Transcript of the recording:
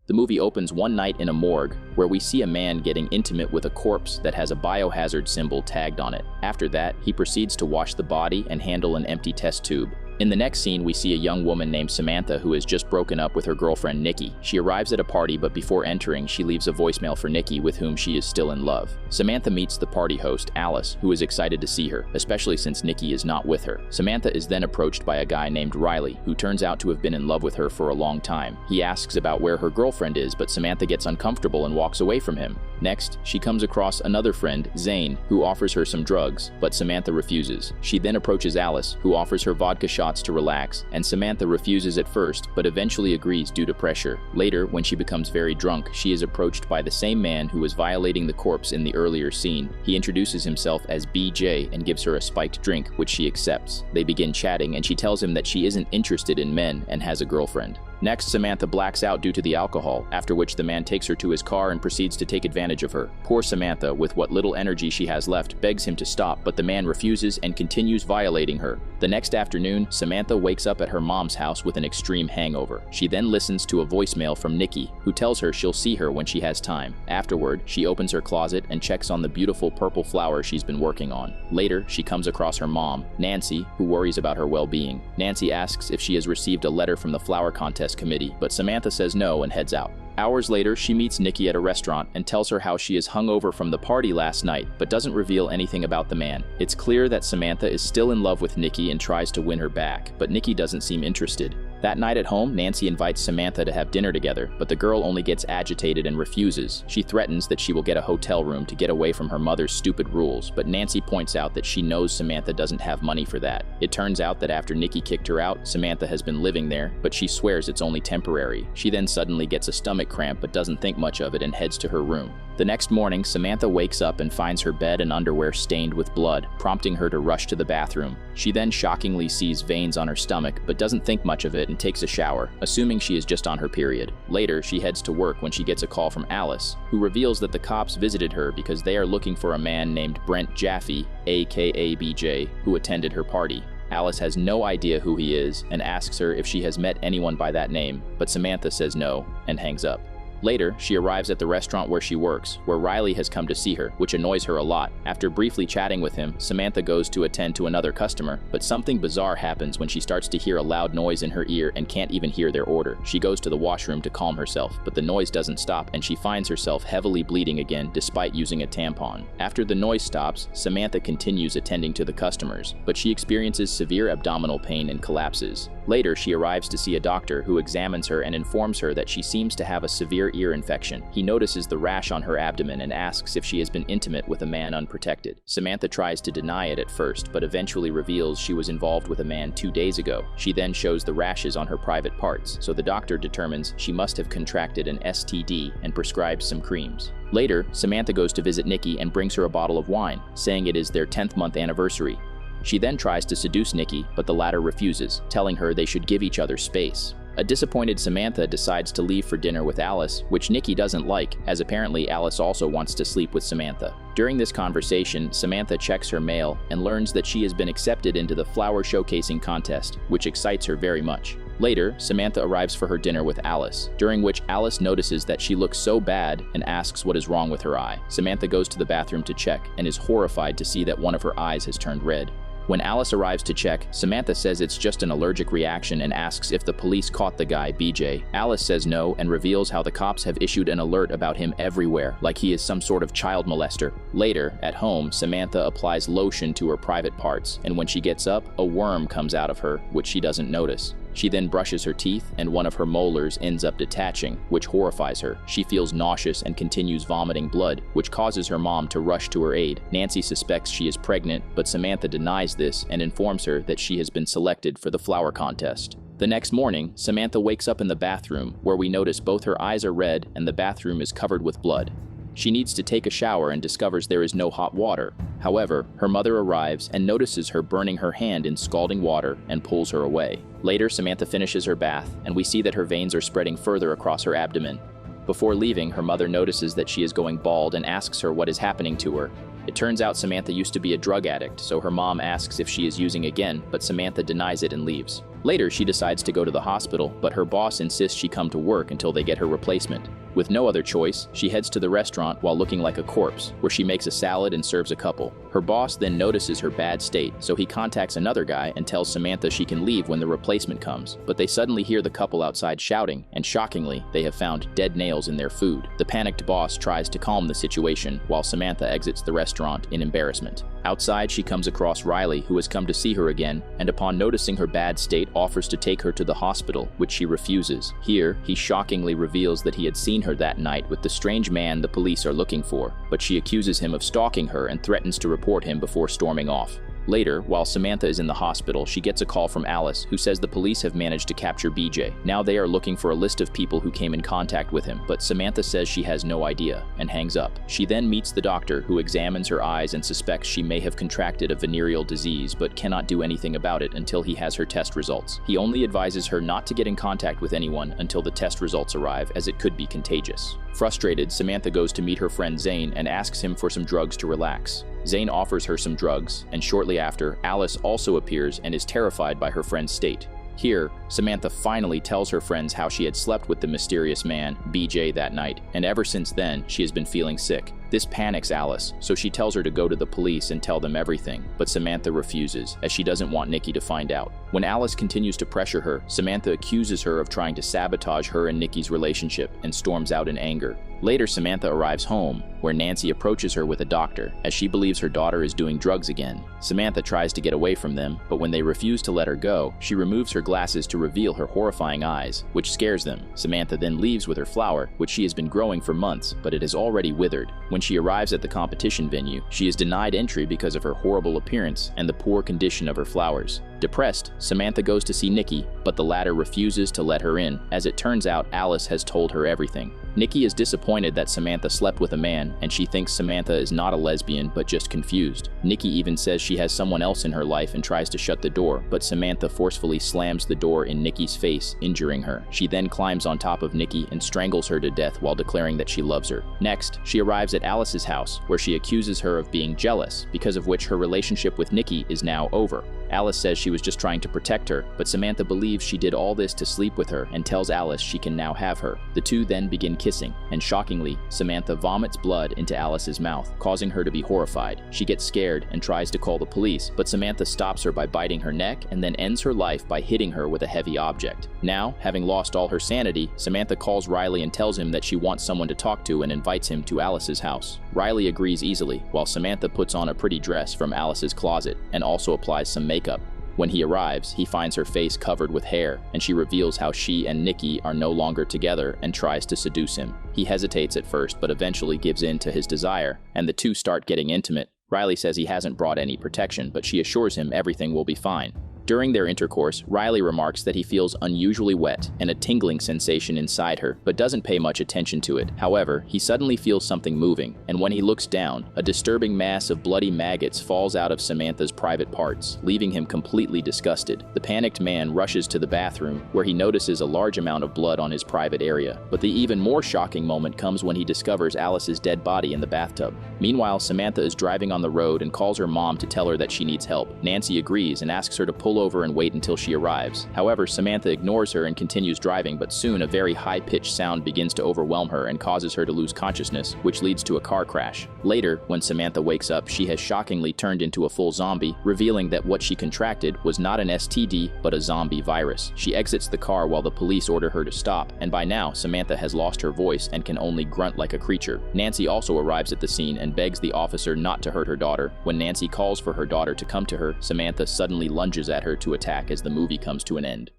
The movie opens one night in a morgue, where we see a man getting intimate with a corpse that has a biohazard symbol tagged on it. After that, he proceeds to wash the body and handle an empty test tube. In the next scene, we see a young woman named Samantha who has just broken up with her girlfriend Nikki. She arrives at a party, but before entering, she leaves a voicemail for Nikki, with whom she is still in love. Samantha meets the party host, Alice, who is excited to see her, especially since Nikki is not with her. Samantha is then approached by a guy named Riley, who turns out to have been in love with her for a long time. He asks about where her girlfriend is, but Samantha gets uncomfortable and walks away from him. Next, she comes across another friend, Zane, who offers her some drugs, but Samantha refuses. She then approaches Alice, who offers her vodka shots to relax, and Samantha refuses at first, but eventually agrees due to pressure. Later, when she becomes very drunk, she is approached by the same man who was violating the corpse in the earlier scene. He introduces himself as BJ and gives her a spiked drink, which she accepts. They begin chatting, and she tells him that she isn't interested in men and has a girlfriend. Next, Samantha blacks out due to the alcohol, after which the man takes her to his car and proceeds to take advantage of her. Poor Samantha, with what little energy she has left, begs him to stop, but the man refuses and continues violating her. The next afternoon, Samantha wakes up at her mom's house with an extreme hangover. She then listens to a voicemail from Nikki, who tells her she'll see her when she has time. Afterward, she opens her closet and checks on the beautiful purple flower she's been working on. Later, she comes across her mom, Nancy, who worries about her well-being. Nancy asks if she has received a letter from the flower contest committee, but Samantha says no and heads out. Hours later, she meets Nikki at a restaurant and tells her how she is hungover from the party last night, but doesn't reveal anything about the man. It's clear that Samantha is still in love with Nikki and tries to win her back, but Nikki doesn't seem interested. That night at home, Nancy invites Samantha to have dinner together, but the girl only gets agitated and refuses. She threatens that she will get a hotel room to get away from her mother's stupid rules, but Nancy points out that she knows Samantha doesn't have money for that. It turns out that after Nikki kicked her out, Samantha has been living there, but she swears it's only temporary. She then suddenly gets a stomach cramp but doesn't think much of it and heads to her room. The next morning, Samantha wakes up and finds her bed and underwear stained with blood, prompting her to rush to the bathroom. She then shockingly sees veins on her stomach, but doesn't think much of it and takes a shower, assuming she is just on her period. Later, she heads to work when she gets a call from Alice, who reveals that the cops visited her because they are looking for a man named Brent Jaffe, aka BJ, who attended her party. Alice has no idea who he is and asks her if she has met anyone by that name, but Samantha says no and hangs up. Later, she arrives at the restaurant where she works, where Riley has come to see her, which annoys her a lot. After briefly chatting with him, Samantha goes to attend to another customer, but something bizarre happens when she starts to hear a loud noise in her ear and can't even hear their order. She goes to the washroom to calm herself, but the noise doesn't stop and she finds herself heavily bleeding again despite using a tampon. After the noise stops, Samantha continues attending to the customers, but she experiences severe abdominal pain and collapses. Later, she arrives to see a doctor who examines her and informs her that she seems to have a severe ear infection. He notices the rash on her abdomen and asks if she has been intimate with a man unprotected. Samantha tries to deny it at first, but eventually reveals she was involved with a man 2 days ago. She then shows the rashes on her private parts, so the doctor determines she must have contracted an STD and prescribes some creams. Later, Samantha goes to visit Nikki and brings her a bottle of wine, saying it is their 10th month anniversary. She then tries to seduce Nikki, but the latter refuses, telling her they should give each other space. A disappointed Samantha decides to leave for dinner with Alice, which Nikki doesn't like, as apparently Alice also wants to sleep with Samantha. During this conversation, Samantha checks her mail and learns that she has been accepted into the flower showcasing contest, which excites her very much. Later, Samantha arrives for her dinner with Alice, during which Alice notices that she looks so bad and asks what is wrong with her eye. Samantha goes to the bathroom to check and is horrified to see that one of her eyes has turned red. When Alice arrives to check, Samantha says it's just an allergic reaction and asks if the police caught the guy, BJ. Alice says no and reveals how the cops have issued an alert about him everywhere, like he is some sort of child molester. Later, at home, Samantha applies lotion to her private parts, and when she gets up, a worm comes out of her, which she doesn't notice. She then brushes her teeth, and one of her molars ends up detaching, which horrifies her. She feels nauseous and continues vomiting blood, which causes her mom to rush to her aid. Nancy suspects she is pregnant, but Samantha denies this and informs her that she has been selected for the flower contest. The next morning, Samantha wakes up in the bathroom, where we notice both her eyes are red and the bathroom is covered with blood. She needs to take a shower and discovers there is no hot water. However, her mother arrives and notices her burning her hand in scalding water and pulls her away. Later, Samantha finishes her bath, and we see that her veins are spreading further across her abdomen. Before leaving, her mother notices that she is going bald and asks her what is happening to her. It turns out Samantha used to be a drug addict, so her mom asks if she is using again, but Samantha denies it and leaves. Later, she decides to go to the hospital, but her boss insists she come to work until they get her replacement. With no other choice, she heads to the restaurant while looking like a corpse, where she makes a salad and serves a couple. Her boss then notices her bad state, so he contacts another guy and tells Samantha she can leave when the replacement comes. But they suddenly hear the couple outside shouting, and shockingly, they have found dead nails in their food. The panicked boss tries to calm the situation, while Samantha exits the restaurant in embarrassment. Outside, she comes across Riley, who has come to see her again, and upon noticing her bad state, offers to take her to the hospital, which she refuses. Here, he shockingly reveals that he had seen her that night with the strange man the police are looking for, but she accuses him of stalking her and threatens to report him before storming off. Later, while Samantha is in the hospital, she gets a call from Alice, who says the police have managed to capture BJ. Now they are looking for a list of people who came in contact with him, but Samantha says she has no idea, and hangs up. She then meets the doctor, who examines her eyes and suspects she may have contracted a venereal disease, but cannot do anything about it until he has her test results. He only advises her not to get in contact with anyone until the test results arrive, as it could be contagious. Frustrated, Samantha goes to meet her friend Zane and asks him for some drugs to relax. Zane offers her some drugs, and shortly after, Alice also appears and is terrified by her friend's state. Here, Samantha finally tells her friends how she had slept with the mysterious man, BJ, that night, and ever since then, she has been feeling sick. This panics Alice, so she tells her to go to the police and tell them everything, but Samantha refuses, as she doesn't want Nikki to find out. When Alice continues to pressure her, Samantha accuses her of trying to sabotage her and Nikki's relationship and storms out in anger. Later, Samantha arrives home, where Nancy approaches her with a doctor, as she believes her daughter is doing drugs again. Samantha tries to get away from them, but when they refuse to let her go, she removes her glasses to reveal her horrifying eyes, which scares them. Samantha then leaves with her flower, which she has been growing for months, but it has already withered. When she arrives at the competition venue, she is denied entry because of her horrible appearance and the poor condition of her flowers. Depressed, Samantha goes to see Nikki, but the latter refuses to let her in. As it turns out, Alice has told her everything. Nikki is disappointed that Samantha slept with a man, and she thinks Samantha is not a lesbian but just confused. Nikki even says she has someone else in her life and tries to shut the door, but Samantha forcefully slams the door in Nikki's face, injuring her. She then climbs on top of Nikki and strangles her to death while declaring that she loves her. Next, she arrives at Alice's house, where she accuses her of being jealous, because of which her relationship with Nikki is now over. Alice says she was just trying to protect her, but Samantha believes she did all this to sleep with her and tells Alice she can now have her. The two then begin kissing, and shockingly, Samantha vomits blood into Alice's mouth, causing her to be horrified. She gets scared and tries to call the police, but Samantha stops her by biting her neck and then ends her life by hitting her with a heavy object. Now, having lost all her sanity, Samantha calls Riley and tells him that she wants someone to talk to and invites him to Alice's house. Riley agrees easily, while Samantha puts on a pretty dress from Alice's closet and also applies some makeup. When he arrives, he finds her face covered with hair, and she reveals how she and Nikki are no longer together and tries to seduce him. He hesitates at first, but eventually gives in to his desire, and the two start getting intimate. Riley says he hasn't brought any protection, but she assures him everything will be fine. During their intercourse, Riley remarks that he feels unusually wet and a tingling sensation inside her, but doesn't pay much attention to it. However, he suddenly feels something moving, and when he looks down, a disturbing mass of bloody maggots falls out of Samantha's private parts, leaving him completely disgusted. The panicked man rushes to the bathroom, where he notices a large amount of blood on his private area. But the even more shocking moment comes when he discovers Alice's dead body in the bathtub. Meanwhile, Samantha is driving on the road and calls her mom to tell her that she needs help. Nancy agrees and asks her to pull over and wait until she arrives. However, Samantha ignores her and continues driving, but soon a very high-pitched sound begins to overwhelm her and causes her to lose consciousness, which leads to a car crash. Later, when Samantha wakes up, she has shockingly turned into a full zombie, revealing that what she contracted was not an STD, but a zombie virus. She exits the car while the police order her to stop, and by now, Samantha has lost her voice and can only grunt like a creature. Nancy also arrives at the scene and begs the officer not to hurt her daughter. When Nancy calls for her daughter to come to her, Samantha suddenly lunges at her to attack as the movie comes to an end.